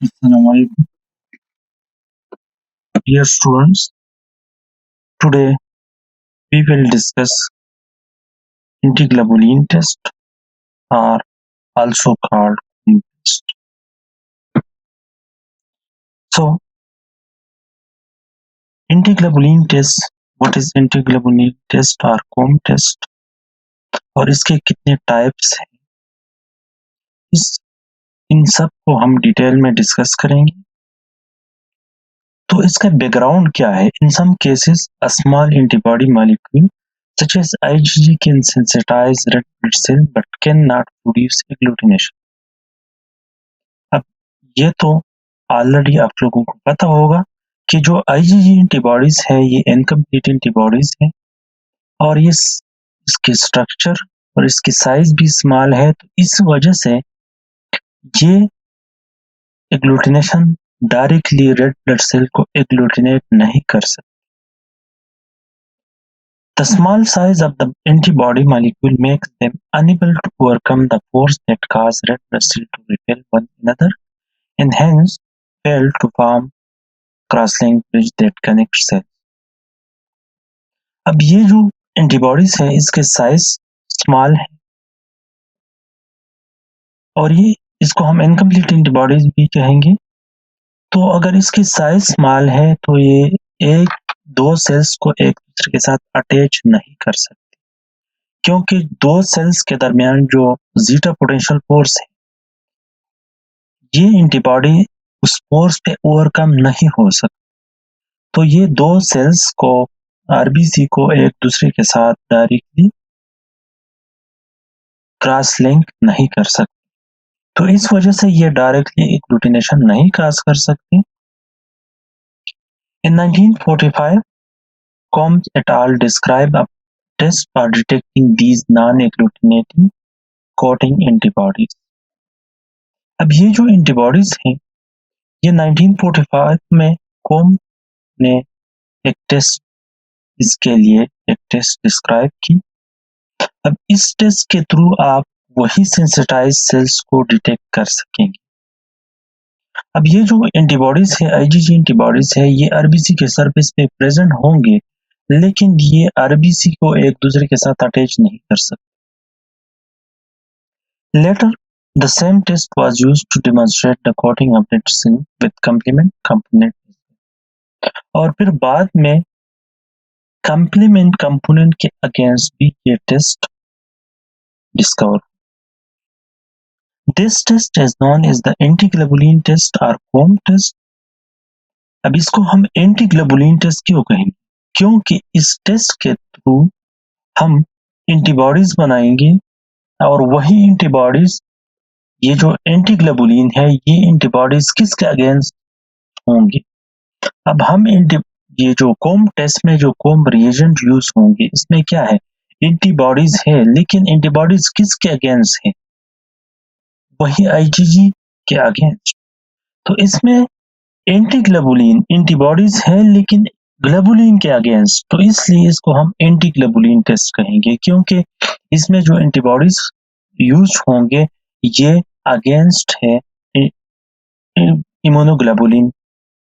Assalamualaikum. Dear students, today we will discuss antiglobulin test or also called Coombs test. So, antiglobulin test, what is antiglobulin test or Coombs test और इसके कितने types हैं, इन सब को हम detail में discuss करेंगे। तो इसका बैकग्राउंड क्या है? In some cases, a small antibody molecule such as IgG can sensitize red blood cell but cannot produce agglutination. अब ये तो ऑलरेडी आप लोगों को पता होगा कि जो IgG एंटीबॉडीज है ये इनकम्प्लीट एंटीबॉडीज है और इसके स्ट्रक्चर और इसकी साइज भी स्मॉल है, तो इस वजह से ये agglutination directly red blood cell को एग्लूटिनेट नहीं कर सकते। The small size of the antibody molecule makes them unable to overcome the force that cause red blood cells to repel one another and hence fail to form cross-link bridge that connects cells. अब ये जो antibodies है इसके size small है और ये इसको हम इनकम्प्लीट एंटीबॉडीज भी कहेंगे। तो अगर इसकी साइज स्मॉल है तो ये दो सेल्स को एक दूसरे के साथ अटैच नहीं कर सकते, क्योंकि दो सेल्स के दरमियान जो जीटा पोटेंशियल फोर्स है ये एंटीबॉडी उस फोर्स पे ओवरकम नहीं हो सकती। तो ये दो सेल्स को आरबीसी को एक दूसरे के साथ डायरेक्टली क्रॉस लिंक नहीं कर सकते, तो इस वजह से ये डायरेक्टली एग्लूटिनेशन नहीं क्रॉस कर सकती। In 1945, Combs et al. Describe a test for detecting these non-agglutinating coating antibodies. अब ये जो एंटीबॉडीज हैं ये 1945 में कोम ने एक टेस्ट इसके लिए एक टेस्ट डिस्क्राइब की। अब इस टेस्ट के थ्रू आप वही सेंसिटाइज सेल्स को डिटेक्ट कर सकेंगे। अब ये जो एंटीबॉडीज है आईजीजी एंटीबॉडीज है ये आरबीसी के सरफेस पे प्रेजेंट होंगे, लेकिन ये आरबीसी को एक दूसरे के साथ अटैच नहीं कर सकते। Later, the same test was used to demonstrate the coating of red cell with complement component, और फिर बाद में complement component के अगेंस्ट भी ये test discover. This test is known as the antiglobulin test or Coombs test. अब इसको हम एंटीग्लोबुलिन टेस्ट क्यों कहेंगे? क्योंकि इस टेस्ट के थ्रू हम एंटीबॉडीज बनाएंगे और वही एंटीबॉडीज ये जो एंटीग्लोबुलिन है ये एंटीबॉडीज किसके अगेंस्ट होंगे। अब हम ये जो कोम्ब टेस्ट में जो कोम्ब रिएजेंट यूज होंगे इसमें क्या है, एंटीबॉडीज है, लेकिन एंटीबॉडीज किसके अगेंस्ट है, वही आईजीजी के अगेंस्ट। तो इसमें एंटीग्लोबुलिन एंटीबॉडीज है लेकिन ग्लोबुलिन के अगेंस्ट, तो इसलिए इसको हम एंटीग्लोबुलिन टेस्ट कहेंगे, क्योंकि इसमें जो एंटीबॉडीज यूज होंगे ये अगेंस्ट है इम्यूनोग्लोबुलिन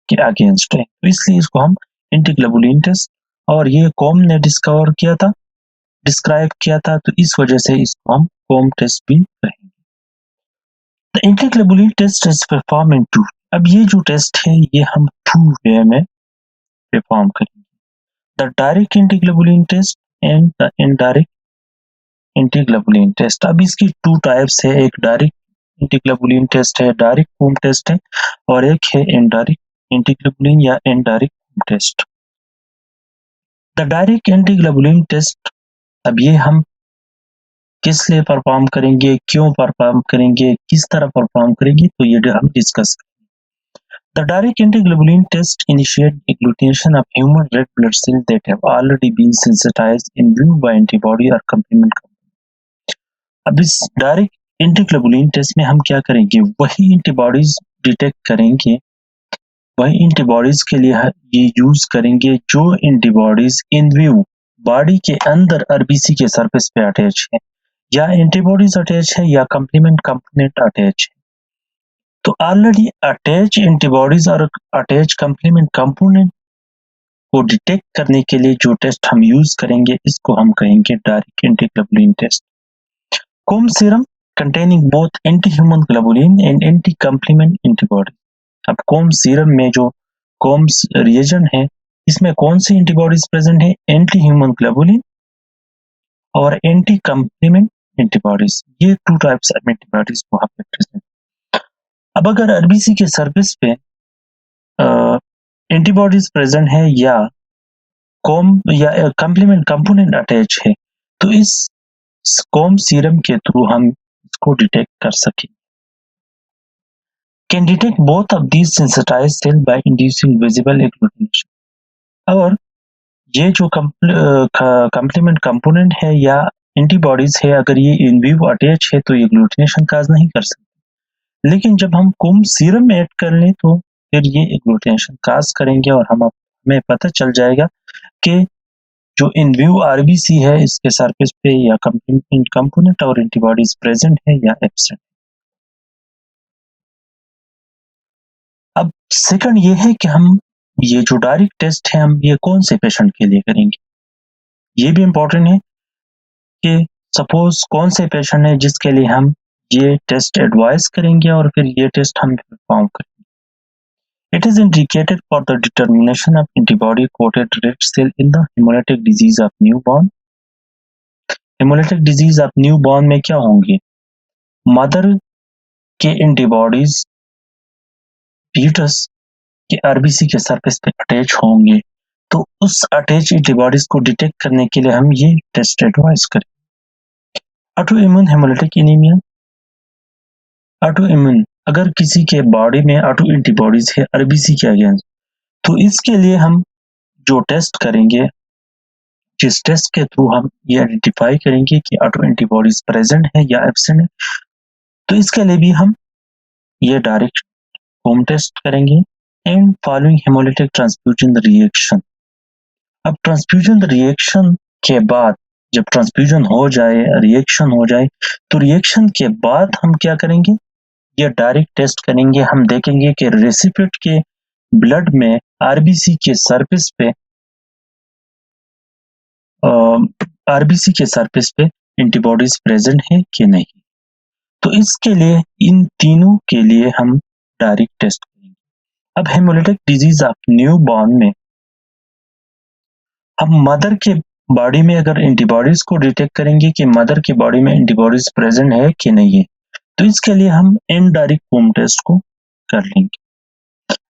के अगेंस्ट है, तो इसलिए इसको हम एंटीग्लोबुलिन टेस्ट, और ये कॉम ने डिस्क्राइब किया था, तो इस वजह से इसको हम कॉम टेस्ट भी कहेंगे। The antiglobulin test is perform in two. अब ये जो टेस्ट है ये हम टू वे में परफॉर्म करेंगे, the direct antiglobulin test and the indirect antiglobulin test. अब इसकी टू टाइप्स है, एक डायरेक्ट एंटीग्लोबुलिन टेस्ट है, डायरेक्ट कूम टेस्ट है, और एक है इनडायरेक्ट एंटीग्लोबुलिन या indirect Coombs test. The direct antiglobulin test अब ये हम किस लिए परफॉर्म करेंगे, क्यों परफॉर्म करेंगे, किस तरह परफॉर्म करेंगे, तो ये हम डिस्कस करेंगे। The direct antiglobulin test initiate agglutination of human red blood cells that have already been sensitized in vivo by antibody or complement component. अब इस डायरेक्ट एंटीग्लोबुलिन टेस्ट में हम क्या करेंगे, वही एंटीबॉडीज डिटेक्ट करेंगे, वही एंटीबॉडीज के लिए ये यूज करेंगे जो एंटीबॉडीज इन विवो बॉडी के अंदर आरबीसी के सरफेस पे अटैच है, या एंटीबॉडीज अटैच है या कंप्लीमेंट कंपोनेंट अटैच है। तो ऑलरेडी अटैच एंटीबॉडीज और अटैच कंप्लीमेंट कंपोनेंट को डिटेक्ट करने के लिए जो टेस्ट हम यूज करेंगे इसको हम कहेंगे direct antiglobulin test. Come serum containing both anti-human globulin and anti-complement antibody। अब कोम सीरम में जो कोम्स रिएजेंट है इसमें कौन सी एंटीबॉडीज प्रेजेंट है? एंटी ह्यूमन ग्लोबुलिन और एंटी कंप्लीमेंट एंटीबॉडीज, ये टू टाइप्स ऑफ एंटीबॉडीज वहां पे प्रेजेंट। अब अगर आरबीसी के सरफेस पे एंटीबॉडीज प्रेजेंट है या कोम या कंप्लीमेंट कंपोनेंट अटैच है तो इस कोम सीरम के थ्रू हम इसको डिटेक्ट कर सकें। Can detect both of these sensitized cell by inducing visible agglutination. और ये जो कंप्लीमेंट कंपोनेंट है या एंटीबॉडीज है अगर ये इन विवो अटैच है तो ये एग्लूटिनेशन काज नहीं कर सकते, लेकिन जब हम कोम सीरम में ऐड कर लें तो फिर ये एग्लूटिनेशन काज करेंगे और हमें पता चल जाएगा कि जो इन व्यू आरबीसी है इसके सरफेस पे या कंप्लीमेंट कंपोनेंट और एंटीबॉडीज प्रेजेंट है या एब्सेंट। अब सेकंड ये है कि हम ये जो डायरेक्ट टेस्ट है हम ये कौन से पेशेंट के लिए करेंगे, ये भी इम्पोर्टेंट है कि सपोज कौन से पेशेंट है जिसके लिए हम ये टेस्ट एडवाइस करेंगे और फिर ये टेस्ट हम परफॉर्म करेंगे। It is indicated for the determination of antibody-coated red cell in the hemolytic disease of newborn। Haemolytic disease of newborn में क्या होंगे? मदर के एंटीबॉडीज फीटस के आरबीसी के सरफेस पे अटैच होंगे, तो उस अटैच एंटीबॉडीज को डिटेक्ट करने के लिए हम ये टेस्ट एडवाइस करें। Auto immune haemolytic anaemia, auto immune अगर किसी के बॉडी में ऑटो एंटीबॉडीज है आरबीसी के अगेंस्ट तो इसके लिए हम जो टेस्ट करेंगे, जिस टेस्ट के थ्रू हम ये आइडेंटिफाई करेंगे कि ऑटो एंटीबॉडीज प्रेजेंट है या एब्सेंट है, तो इसके लिए भी हम ये डायरेक्ट होम टेस्ट करेंगे। And following haemolytic transfusion reaction. अब ट्रांसफ्यूजन रिएक्शन के बाद जब ट्रांसफ्यूजन हो जाए, रिएक्शन हो जाए, तो रिएक्शन के बाद हम क्या करेंगे? ये डायरेक्ट टेस्ट करेंगे। हम देखेंगे कि रेसिपिएंट के ब्लड में आरबीसी के सरफेस पे एंटीबॉडीज प्रेजेंट है कि नहीं। तो इसके लिए इन तीनों के लिए हम डायरेक्ट टेस्ट करेंगे। अब हेमोलिटिक डिजीज ऑफ न्यूबॉर्न में हम मदर के बॉडी में अगर एंटीबॉडीज को डिटेक्ट करेंगे कि मदर के बॉडी में एंटीबॉडीज प्रेजेंट है कि नहीं है, तो इसके लिए हम इनडायरेक्ट होम टेस्ट को कर लेंगे।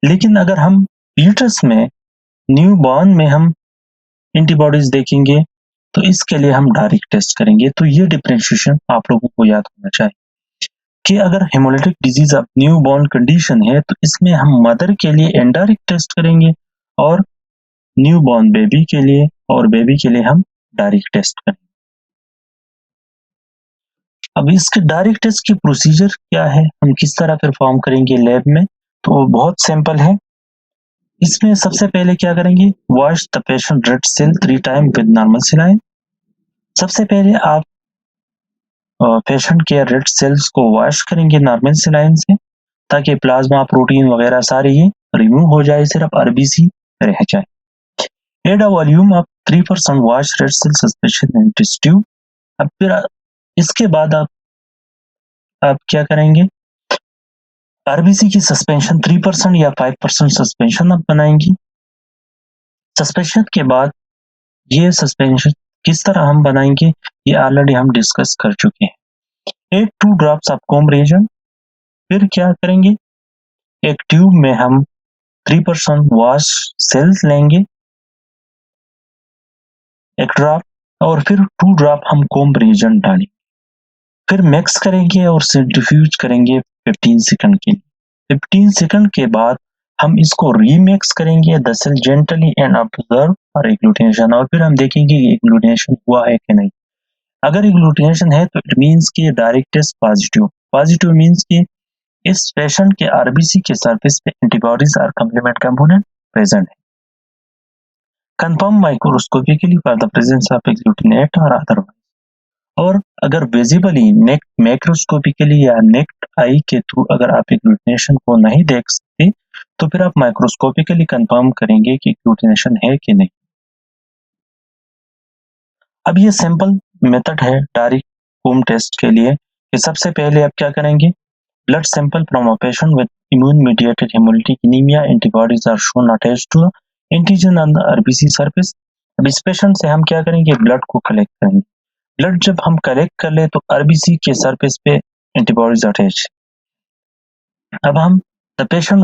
लेकिन अगर हम फीटस में न्यूबॉर्न में हम एंटीबॉडीज देखेंगे तो इसके लिए हम डायरेक्ट टेस्ट करेंगे। तो ये डिफरेंशिएशन आप लोगों को याद होना चाहिए कि अगर haemolytic disease of newborn condition है तो इसमें हम मदर के लिए इनडायरेक्ट टेस्ट करेंगे और न्यूबॉर्न बेबी के लिए और बेबी के लिए हम डायरेक्ट टेस्ट करेंगे। अब इसके डायरेक्ट टेस्ट की प्रोसीजर क्या है, हम किस तरह परफॉर्म करेंगे लैब में, तो बहुत सिंपल है। इसमें सबसे पहले क्या करेंगे? Wash the patient red cell 3 time with normal saline. सबसे पहले आप पेशेंट के रेड सेल्स को वॉश करेंगे नॉर्मल सलाइन से ताकि प्लाज्मा प्रोटीन वगैरह सारे ये रिमूव हो जाए, सिर्फ आरबीसी रह जाए। Add a volume of 3% wash red cell suspension in test tube. अब फिर इसके बाद आप क्या करेंगे? आरबीसी की सस्पेंशन 3% या 5% सस्पेंशन आप बनाएंगे। सस्पेंशन के बाद ये सस्पेंशन किस तरह हम बनाएंगे ये ऑलरेडी हम डिस्कस कर चुके हैं। 2 ड्रॉप्स ऑफ कोम रिएजेंट। फिर क्या करेंगे? एक ट्यूब में हम 3% वॉश सेल्स लेंगे, एक ड्रॉप, और फिर 2 ड्रॉप हम कोम रिएजेंट डालेंगे। फिर मिक्स करेंगे और सेंट्रीफ्यूज करेंगे 15 सेकंड के लिए। 15 सेकंड के बाद हम इसको रीमिक्स करेंगे the cell gently and observe for agglutination, और फिर हम देखेंगे कि एग्लूटिनेशन हुआ है कि नहीं। अगर एग्लूटिनेशन है तो इट मींस कि direct test positive. Positive means कि इस पेशेंट के आरबीसी के सरफेस पे एंटीबॉडीज और कंप्लीमेंट कंपोनेंट प्रेजेंट है। Confirm microscopically for the presence of agglutinate or otherwise. और अगर विजिबली नेक मैक्रोस्कोपिकली या नेक्ड आई के थ्रू अगर आप एग्लूटिनेशन को नहीं देख सकते, तो फिर आप माइक्रोस्कोपिकली कंफर्म करेंगे कि एग्लूटिनेशन है कि नहीं। अब ये सिंपल मेथड है डायरेक्ट होम टेस्ट के लिए कि सबसे पहले आप क्या करेंगे, blood sample from a patient with immune mediated haemolytic anaemia, antibodies are shown attached to antigen on the RBC surface. अब इस पेशेंट से हम क्या करेंगे, ब्लड को कलेक्ट करेंगे। ब्लड जब हम कलेक्ट कर ले तो आरबीसी के सरफेस पे एंटीबॉडीज अटैच। अब हम the patient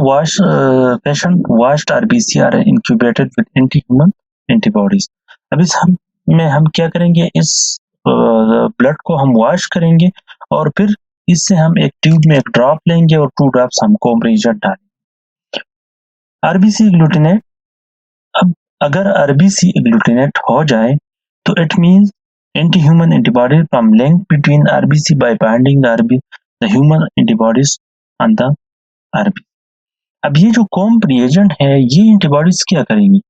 washed RBC are incubated with anti human antibodies. अब इस हम क्या करेंगे, इस ब्लड को हम वॉश करेंगे और फिर इससे हम एक ट्यूब में एक ड्रॉप लेंगे और 2 ड्रॉप्स हम कोम रीजन डालेंगे। आरबीसी ग्लूटिनेट। अब अगर आरबीसी ग्लूटिनेट हो जाए तो it means anti-human antibody from link between RBC by binding the human antibodies on the RBC। अब ये जो कॉम्प रिएजेंट है, ये एंटीबॉडीज क्या करेंगी,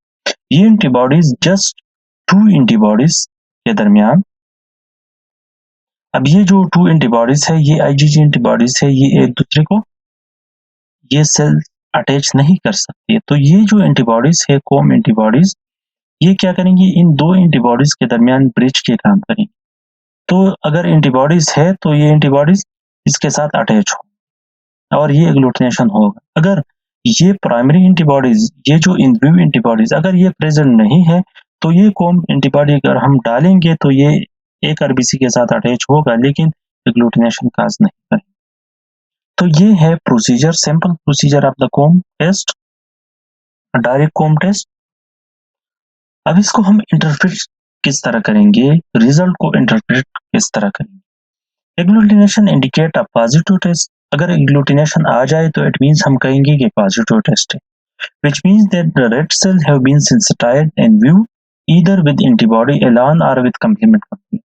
ये एंटीबॉडीज जस्ट 2 एंटीबॉडीज के दरमियान, अब ये जो 2 एंटीबॉडीज है, ये आईजीजी एंटीबॉडीज है, ये एक दूसरे को ये सेल अटैच नहीं कर सकती है। तो ये जो एंटीबॉडीज है, कॉम एंटीबॉडीज, ये क्या करेंगी, इन 2 एंटीबॉडीज के दरमियान ब्रिज के काम करेंगी। तो अगर एंटीबॉडीज है तो ये एंटीबॉडीज इसके साथ अटैच हो और ये एग्लूटिनेशन होगा। अगर ये प्राइमरी एंटीबॉडीज, ये जो इन विव एंटीबॉडीज अगर ये प्रेजेंट नहीं है तो ये कॉम एंटीबॉडी अगर हम डालेंगे तो ये एक आरबीसी के साथ अटैच होगा लेकिन एग्लूटिनेशन काज नहीं करेगा। तो ये है procedure, simple procedure of the Coombs test, direct Coombs test. अब इसको हम इंटरप्रेट किस तरह करेंगे, रिजल्ट को इंटरप्रेट किस तरह करेंगे। Agglutination indicate a positive test. अगर एग्लूटिनेशन आ जाए तो इट मींस हम कहेंगे कि पॉजिटिव टेस्ट है, which means that the red cells have been sensitized in view either with antibody alone or with complement complex।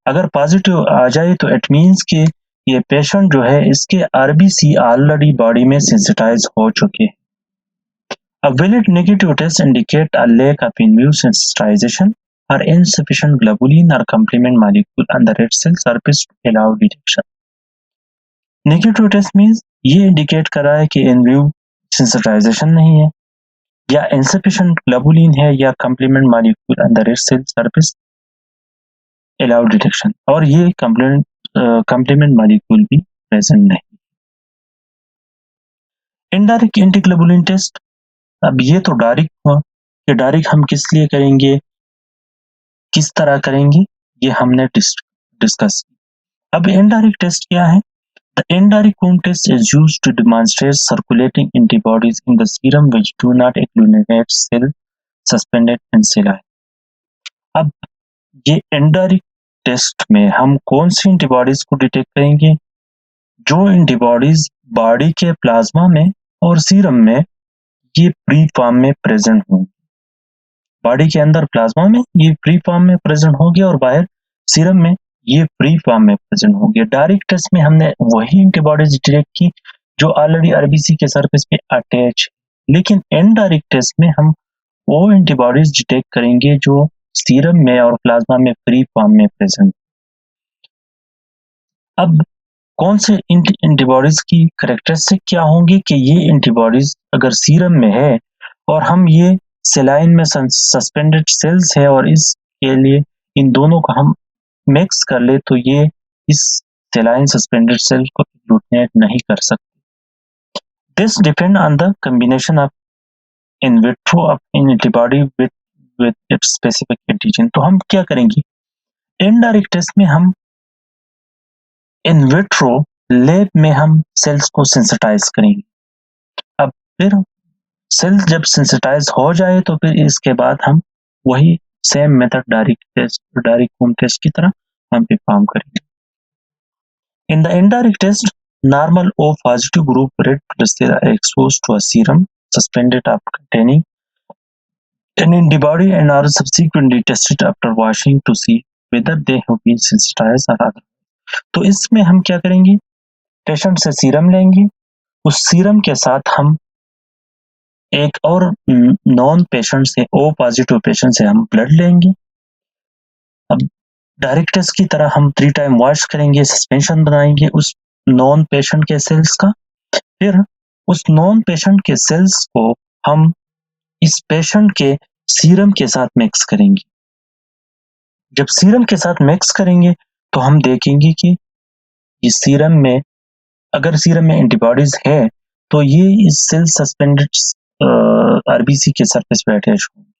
अगर पॉजिटिव आ जाए तो इट मींस कि ये पेशेंट जो है इसके आरबीसी ऑलरेडी बॉडी में सेंसिटाइज हो चुके हैं। A valid negative test indicate a lack of in view sensitization or insufficient globulin or complement molecule on the red cell surface to allow detection। Negative test means ये indicate कर रहा है कि इन view sensitisation नहीं है या insufficient globulin है या complement molecule on the red cell surface allow detection, और ये कंप्लीमेंट मॉलिक्यूल भी प्रेजेंट नहीं। Indirect antiglobulin test. अब ये तो डायरेक्ट हुआ कि डायरेक्ट हम किस लिए करेंगे, किस तरह करेंगे, ये हमने डिस्कस। अब इनडायरेक्ट टेस्ट क्या है, the indirect home test is used to demonstrate circulating antibodies in the serum which do not agglutinate cell suspended in cilia। अब ये इनडायरेक्ट टेस्ट में हम कौन सी एंटीबॉडीज को डिटेक्ट करेंगे, जो एंटीबॉडीज बॉडी के प्लाज्मा में और सीरम में ये प्री फॉर्म में प्रेजेंट होंगी। बॉडी के अंदर प्लाज्मा में ये प्री फॉर्म में प्रेजेंट होगी और बाहर सीरम में ये प्री फॉर्म में प्रेजेंट होगी। डायरेक्ट टेस्ट में हमने वही एंटीबॉडीज डिटेक्ट की जो ऑलरेडी आरबीसी के सरफेस पे अटैच, लेकिन इनडायरेक्ट टेस्ट में हम वो एंटीबॉडीज डिटेक्ट करेंगे जो सीरम में और प्लाज्मा में प्री फॉर्म में प्रेजेंट। अब कौन से एंटीबॉडीज की कैरेक्टरिस्टिक क्या होंगी कि ये एंटीबॉडीज अगर सीरम में है और हम ये सेलाइन में सस्पेंडेड सेल्स है और इसके लिए इन दोनों को हम मिक्स कर ले तो ये इस सेलाइन सस्पेंडेड सेल को एग्लूटिनेट नहीं कर सकते। This depend on the combination of in vitro of in antibody with its specific antigen. तो हम क्या करेंगे, इनडायरेक्ट टेस्ट में हम इन विट्रो लैब में हम सेल्स को सेंसिटाइज करेंगे। अब फिर सेल जब सेंसिटाइज हो जाए तो फिर इसके बाद हम वही सेम मेथड डायरेक्ट होम टेस्ट की तरह हम परफॉर्म करेंगे। In the indirect test, normal O positive group red blood cells are exposed to a serum suspended of containing an antibody and are subsequently tested after washing to see whether they have been sensitized or otherwise। तो इसमें हम क्या करेंगे, patient से serum लेंगे, उस serum के साथ हम एक और नॉन पेशेंट से, O पॉजिटिव पेशेंट से हम ब्लड लेंगे। अब डायरेक्ट टेस्ट की तरह हम 3 टाइम वॉश करेंगे, सस्पेंशन बनाएंगे उस नॉन पेशेंट के सेल्स का। फिर उस नॉन पेशेंट के सेल्स को हम इस पेशेंट के सीरम के साथ मिक्स करेंगे। जब सीरम के साथ मिक्स करेंगे तो हम देखेंगे कि इस सीरम में अगर सीरम में एंटीबॉडीज है तो ये इस सेल सस्पेंडेड आरबीसी के सरफेस पे अटैच होंगे।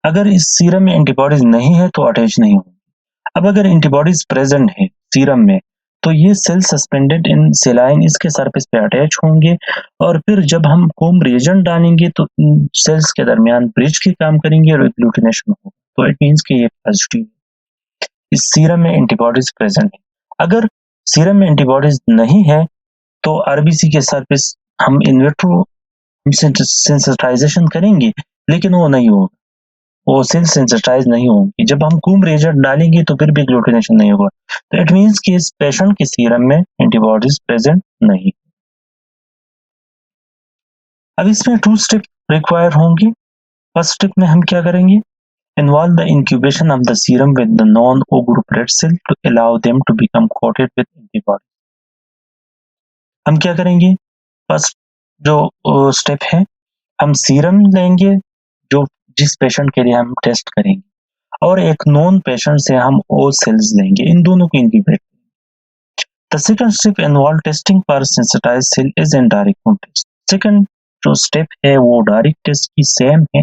अगर इस सीरम में एंटीबॉडीज नहीं है तो अटैच नहीं होंगे। अब अगर एंटीबॉडीज प्रेजेंट है सीरम में तो ये सेल सस्पेंडेड इन सेलाइन इसके सरफेस पे अटैच होंगे और फिर जब हम कोम रिएजेंट डालेंगे तो इन सेल्स के दरमियान ब्रिज के काम करेंगे और एग्लूटिनेशन होगा। तो इट मींस कि ये पॉजिटिव इस सीरम में एंटीबॉडीज प्रेजेंट है। अगर सीरम में एंटीबॉडीज नहीं है तो आरबीसी के सरफेस हम इन विट्रो सेंसिटाइजेशन करेंगे लेकिन वो नहीं होगा, वो सेल सेंसिटाइज नहीं होंगी। जब हम कूम रिएजेंट डालेंगे तो फिर भी एग्लूटिनेशन नहीं होगा। तो इट मींस कि इस पेशेंट के सीरम में एंटीबॉडीज प्रेजेंट नहीं। अब इसमें 2 स्टेप रिक्वायर होंगे। फर्स्ट स्टेप में हम क्या करेंगे, involve the incubation of the serum with the non-O group red cell to allow them to become coated with antibody। हम क्या करेंगे, फर्स्ट जो स्टेप है हम सीरम लेंगे जो जिस पेशेंट के लिए हम टेस्ट करेंगे और एक नॉन पेशेंट से हम ओ सेल्स लेंगे, इन दोनों को incubate. The second step involve testing for sensitize cell is in direct test. Second जो स्टेप है वो डायरेक्ट टेस्ट की सेम है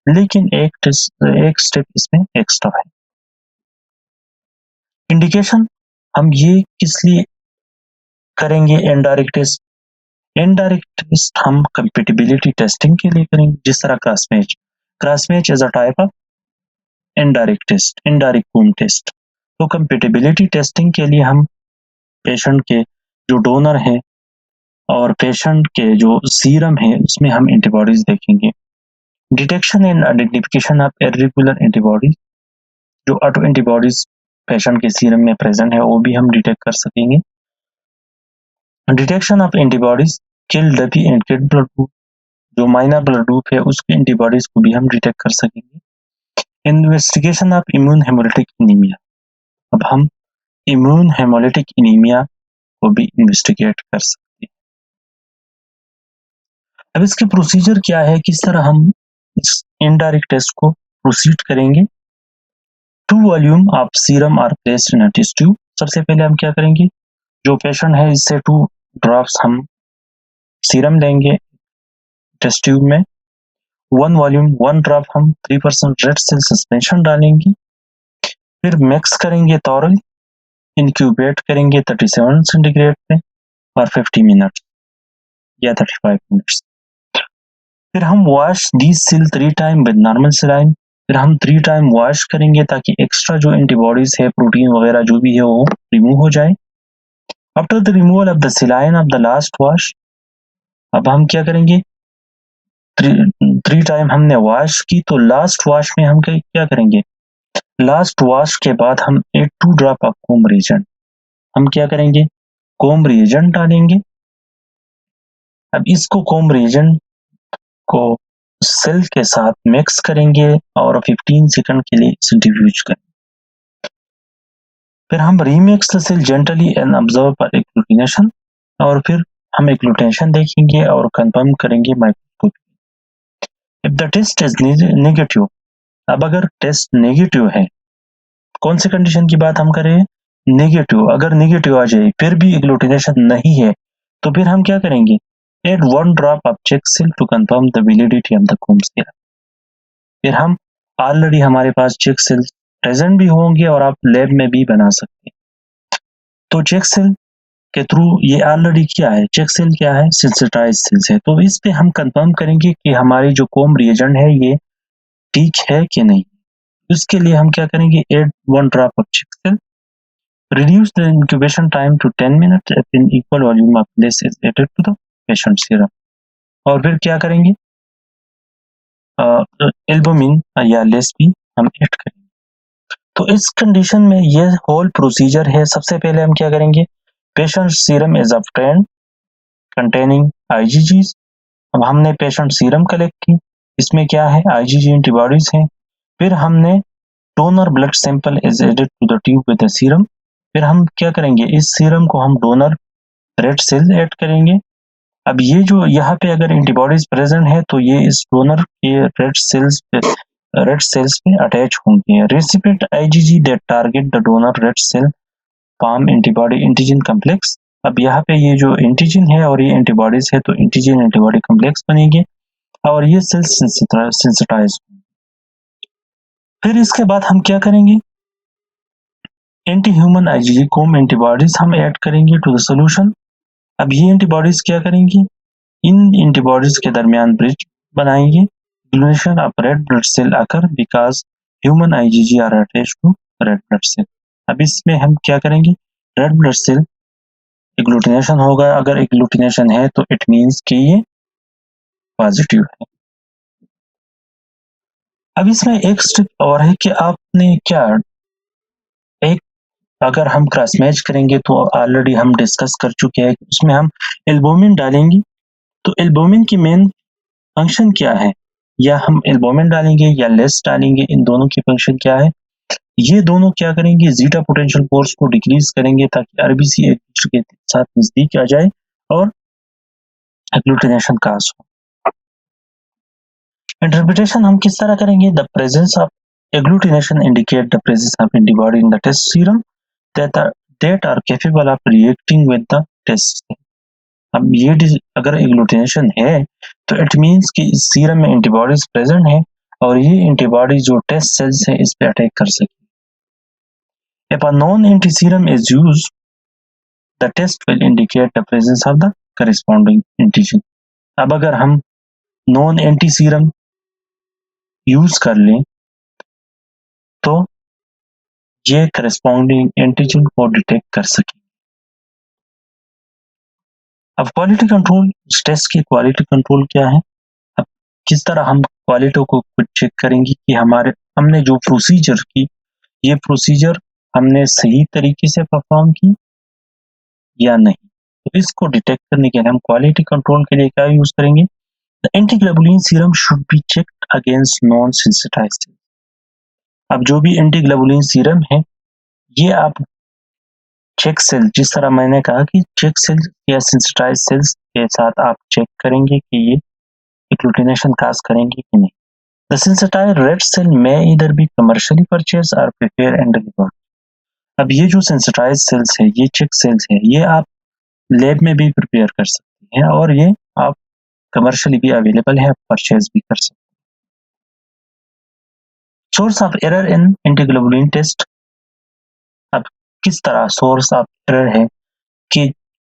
लेकिन एक स्टेप इसमें एक्स्ट्रा है। इंडिकेशन हम ये किस लिए करेंगे इनडायरेक्ट टेस्ट, इनडायरेक्ट टेस्ट हम कंपैटिबिलिटी टेस्टिंग के लिए करेंगे। जिस तरह crossmatch is a type of indirect test, indirect Coombs test. तो कंपैटिबिलिटी टेस्टिंग के लिए हम पेशेंट के जो डोनर है और पेशेंट के जो सीरम है उसमें हम एंटीबॉडीज देखेंगे। Detection and identification of irregular antibodies, जो ऑटो एंटीबॉडीज पेशेंट के सीरम में प्रेजेंट है वो भी हम डिटेक्ट कर सकेंगे। Detection of antibodies Kell Duffy and Kidd blood group, जो माइनर ब्लड ग्रुप है उसके एंटीबॉडीज को भी हम डिटेक्ट कर सकेंगे। Investigation of immune haemolytic anaemia, अब हम इम्यून हेमोलिटिक एनीमिया को भी इन्वेस्टिगेट कर सकते हैं। अब इसके प्रोसीजर क्या है, किस तरह हम इस इनडायरेक्ट टेस्ट को प्रोसीड करेंगे। 2 volume of serum are placed in a test tube. सबसे पहले हम क्या करेंगे, जो पेशेंट है इससे 2 ड्रॉप्स हम सीरम लेंगे टेस्ट ट्यूब में। 1 वॉल्यूम 1 ड्रॉप हम 3% रेड सेल सस्पेंशन डालेंगे, फिर मिक्स करेंगे thoroughly, इंक्यूबेट करेंगे 37 सेंटीग्रेड पे और 50 मिनट या 35 मिनट्स। फिर हम wash these cell 3 time with normal saline, फिर हम 3 टाइम वॉश करेंगे ताकि एक्स्ट्रा जो एंटीबॉडीज है प्रोटीन वगैरह जो भी है वो रिमूव हो जाए। After the removal of the saline of the last wash, अब हम क्या करेंगे, 3 टाइम हमने वॉश की तो लास्ट वॉश में हम क्या करेंगे, लास्ट वॉश के बाद हम 2 ड्रॉप ऑफ कोम रिएजेंट, हम क्या करेंगे, कोम रिएजेंट डालेंगे। अब इसको कोम रिएजेंट को सेल के साथ मिक्स करेंगे और 15 सेकंड के लिए सेंट्रीफ्यूज करेंगे। फिर हम remix the cell gently and observe for agglutination, और फिर हम एग्लूटिनेशन देखेंगे और कंफर्म करेंगे microscopy. If the test is negative, अब अगर टेस्ट नेगेटिव है, कौन सी कंडीशन की बात हम कर रहे हैं, नेगेटिव, अगर नेगेटिव आ जाए फिर भी एग्लूटिनेशन नहीं है तो फिर हम क्या करेंगे, add 1 drop of check cell to confirm the validity of the Coombs serum. फिर हम ऑलरेडी हमारे पास चेक सेल प्रेजेंट भी होंगे और आप लैब में भी बना सकते हैं। तो चेक सेल के थ्रू ये ऑलरेडी क्या है, चेक सेल क्या है, सेंसिटाइज सेल्स है। तो इस पे हम कंफर्म करेंगे कि हमारी जो कोम रिएजेंट है ये ठीक है कि नहीं। इसके लिए हम क्या करेंगे, add 1 drop of check cell, reduce the incubation time to 10 minutes if an equal volume of less is added to the patient serum। और फिर क्या करेंगे, एल्बुमिन या लेस भी हम ऐड करेंगे। तो इस कंडीशन में ये होल प्रोसीजर है। सबसे पहले हम क्या करेंगे, patient serum is obtained containing IgGs. अब हमने पेशेंट सीरम कलेक्ट की, इसमें क्या है, आईजीजी एंटीबॉडीज हैं। फिर हमने donor blood sample is added to the tube with the serum. फिर हम क्या करेंगे, इस सीरम को हम डोनर रेड सेल ऐड करेंगे। अब ये जो यहाँ पे अगर एंटीबॉडीज प्रेजेंट है तो ये इस डोनर के रेड सेल्स पे अटैच होंगे। Recipient IgG that target the donor red cell form antibody antigen complex. अब यहाँ पे ये जो एंटीजन है और ये एंटीबॉडीज है तो एंटीजन एंटीबॉडी कॉम्प्लेक्स बनेंगे और ये सेल्स सेंसिटाइज। फिर इसके बाद हम क्या करेंगे, एंटी ह्यूमन आईजीजी कोम एंटीबॉडीज हम ऐड करेंगे टू द सॉल्यूशन। अब ये एंटीबॉडीज क्या करेंगी, इन एंटीबॉडीज के दरमियान ब्रिज बनाएंगे। Agglutination of red blood cell occur because human IgG are attached to red blood cell. अब इसमें हम क्या करेंगे, रेड ब्लड सेल एग्लूटिनेशन होगा। अगर एग्लूटिनेशन है तो इट मींस कि ये पॉजिटिव है। अब इसमें एक स्टेप और है कि आपने क्या, एक अगर हम क्रॉस मैच करेंगे तो ऑलरेडी हम डिस्कस कर चुके हैं, उसमें हम एल्बुमिन डालेंगे। तो एल्बुमिन की मेन फंक्शन क्या है, या हम एल्बुमिन डालेंगे या लेस डालेंगे, इन दोनों की फंक्शन क्या है। ये दोनों क्या करेंगे, जीटा पोटेंशियल फोर्स को डिक्रीज करेंगे ताकि आरबीसी एक दूसरे के साथ नजदीक आ जाए और एग्लूटिनेशन काज हो। इंटरप्रिटेशन हम किस तरह करेंगे, the presence of agglutination indicate the presence of antibody in the test serum that are capable of reacting with the test। अब ये अगर एग्लूटिनेशन है तो इट मींस कि इस सीरम में एंटीबॉडीज प्रेजेंट है और ये एंटीबॉडी जो टेस्ट सेल्स है इस पे अटैक कर सके। If a non-anti serum is used, the test will indicate the presence of the corresponding antigen। अब अगर हम नॉन एंटी सीरम यूज कर लें तो ये करस्पॉन्डिंग एंटीजन को डिटेक्ट कर सके। अब क्वालिटी कंट्रोल, टेस्ट की क्वालिटी कंट्रोल क्या है, अब किस तरह हम क्वालिटी को चेक करेंगे कि हमने जो प्रोसीजर की, ये प्रोसीजर हमने सही तरीके से परफॉर्म की या नहीं। तो इसको डिटेक्ट करने के लिए हम क्वालिटी कंट्रोल के लिए क्या यूज करेंगे, the antiglobulin serum should be checked against non sensitised. अब जो भी एंटीग्लोबुलिन सीरम है ये आप चेक सेल, जिस तरह मैंने कहा कि चेक सेल या सेंसिटाइज सेल्स के साथ आप चेक करेंगे कि ये एग्लूटिनेशन काज करेंगे कि नहीं। द सेंसिटाइज रेड सेल में इधर भी कमर्शियली परचेज और प्रिपेयर एंड डिलीवर। अब ये जो सेंसिटाइज सेल्स है, ये चेक सेल्स है, ये आप लैब में भी प्रिपेयर कर सकते हैं और ये आप कमर्शियली भी अवेलेबल है, आप परचेज भी कर सकते हैं। Source of error in antiglobulin test. अब किस तरह सोर्स ऑफ एरर है कि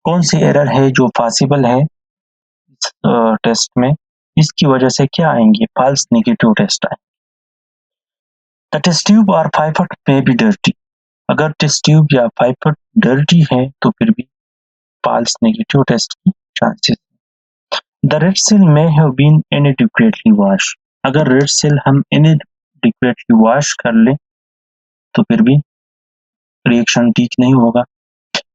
कौन सी एरर है जो पॉसिबल है इस टेस्ट में, इसकी वजह से क्या आएंगे, फॉल्स नेगेटिव टेस्ट आएंगे। द टेस्ट ट्यूब और पाइपेट में बी डर्टी। अगर टेस्ट ट्यूब या पाइपेट डर्टी है तो फिर भी फॉल्स नेगेटिव टेस्ट की चांसेस। द रेड सेल में हैव बीन इनएडिक्वेटली वॉश। अगर रेड सेल हम इनएडिक्वेटली वॉश कर ले तो फिर भी रिएक्शन ठीक नहीं होगा।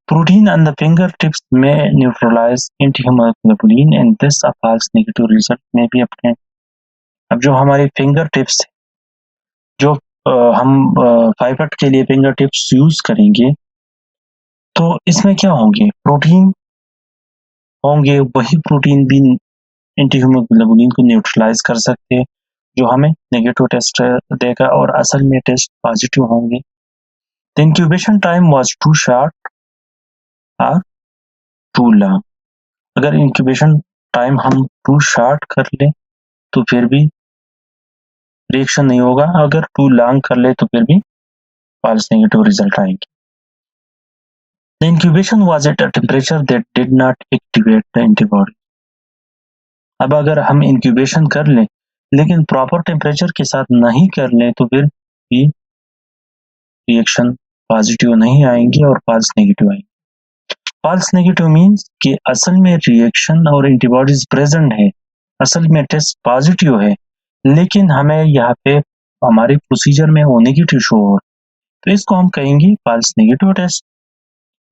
Protein on the finger tips में neutralise antihaemoglobulin and this a false negative result में भी अपने। अब जो हमारे फिंगर टिप्स है, जो हम पाइपेट के लिए फिंगर टिप्स यूज करेंगे तो इसमें क्या होंगे, प्रोटीन होंगे, वही प्रोटीन भी एंटीहीमोग्लोबुलिन को न्यूट्रलाइज कर सकते हैं जो हमें नेगेटिव टेस्ट देगा और असल में टेस्ट पॉजिटिव होंगे। The incubation time was too short और टू लॉन्ग। अगर इंक्यूबेशन टाइम हम टू शॉर्ट कर ले तो फिर भी रिएक्शन नहीं होगा, अगर टू लॉन्ग कर ले तो फिर भी फॉल्स नेगेटिव रिजल्ट आएंगे। The incubation was at a temperature that did not activate the antibody. अब अगर हम इंक्यूबेशन कर लें लेकिन प्रॉपर टेम्परेचर के साथ नहीं कर लें तो फिर भी रिएक्शन पॉजिटिव नहीं आएंगे और फॉल्स नेगेटिव आएंगे। फॉल्स नेगेटिव मीन्स कि असल में रिएक्शन और एंटीबॉडीज प्रेजेंट है, असल में टेस्ट पॉजिटिव है, लेकिन हमें यहाँ पे हमारे प्रोसीजर में वो नेगेटिव शो हो, तो इसको हम कहेंगे false negative test.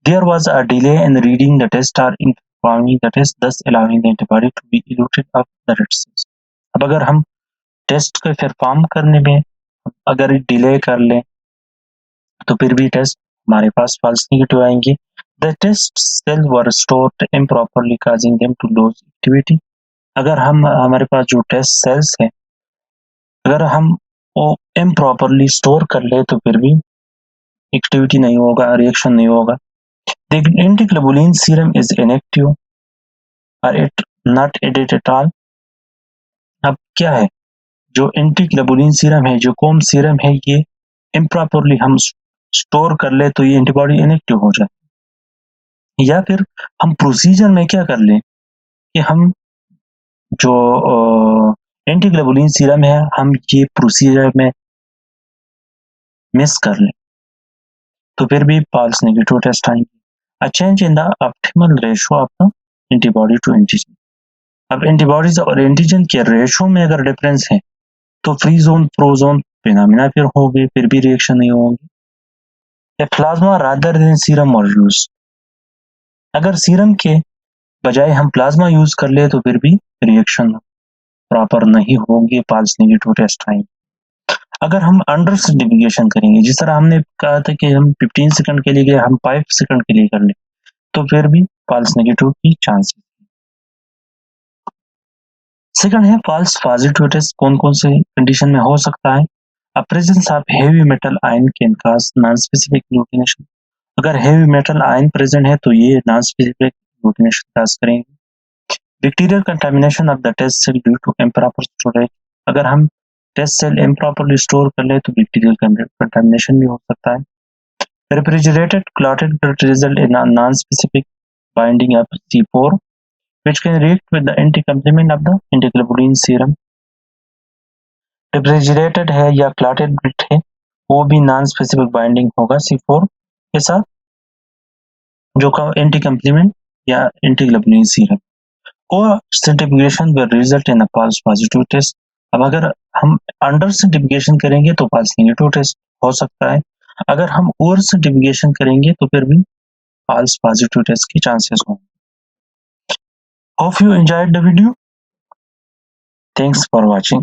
There was a delay in reading the test or in performing the test thus allowing the antibody to be eluted of the red cells। अब अगर हम टेस्ट को परफॉर्म करने में अगर डिले कर लें तो फिर भी टेस्ट हमारे पास फॉल्स नेगेटिव आएंगे। The test cell were stored improperly causing them to lose activity. अगर हम हमारे पास जो टेस्ट सेल्स है अगर हम वो इम्प्रॉपरली स्टोर कर ले तो फिर भी एक्टिविटी नहीं होगा, रिएक्शन नहीं होगा। The antiglobulin serum is inactive or it not added at all। अब क्या है जो एंटीग्लोबुलिन सीरम है, जो कॉम सीरम है, ये इम्प्रॉपरली हम स्टोर कर ले तो ये एंटीबॉडी इनएक्टिव हो जाए। या फिर हम प्रोसीजर में क्या कर लें कि हम जो एंटीग्लोबुलिन सीरम है हम ये प्रोसीजर में मिस कर लें तो फिर भी फॉल्स नेगेटिव टेस्ट आएंगे। A change in the optimal ratio of the antibody to antigen। अब एंटीबॉडीज और एंटीजन के रेशो में अगर डिफरेंस है तो फ्री जोन प्रोजोन फिनोमिना फिर होंगे, फिर भी रिएक्शन नहीं होंगे। प्लाज्मा रादर देन सीरम और यूज। अगर सीरम के बजाय हम प्लाज्मा यूज कर ले तो फिर भी रिएक्शन प्रॉपर नहीं होंगे, फॉल्स नेगेटिव टेस्ट आएंगे। अगर हम अंडर सेंट्रीफ्यूगेशन करेंगे, जिस तरह हमने कहा था कि हम 15 सेकंड के लिए हम 5 सेकंड के लिए कर ले तो फिर भी फॉल्स नेगेटिव की चांसेस। सेकंड है फॉल्स पॉजिटिव टेस्ट। कौन कौन से कंडीशन में हो सकता है? Presence of heavy metal ion can cause non specific nucleation. अगर हेवी मेटल आयन प्रेजेंट है तो ये नॉन स्पेसिफिक न्यूक्लिनेशन कॉज करेंगे। Bacterial contamination of the test cell due to improper storage. अगर हम टेस्ट सेल इम्प्रॉपरली स्टोर कर ले तो बैक्टीरियल कंटामिनेशन भी हो सकता है। Refrigerated clotted blood result in non specific binding of C4 which can react with the anti-complement of the antiglobulin serum। Refrigerated है या क्लॉटेड ब्लड है वो भी नॉन स्पेसिफिक बाइंडिंग होगा C4 के साथ जो का एंटी कंप्लीमेंट या एंटीग्लोबुलिन सीरम। और centrifugation will result in a false positive test. अब अगर हम अंडर सेंट्रीफ्यूगेशन करेंगे तो फॉल्स नेगेटिव टेस्ट हो सकता है। अगर हम ओवर सेंट्रीफ्यूगेशन करेंगे तो फिर भी फॉल्स पॉजिटिव टेस्ट की चांसेस होंगे। Hope you enjoyed the video. Thanks for watching.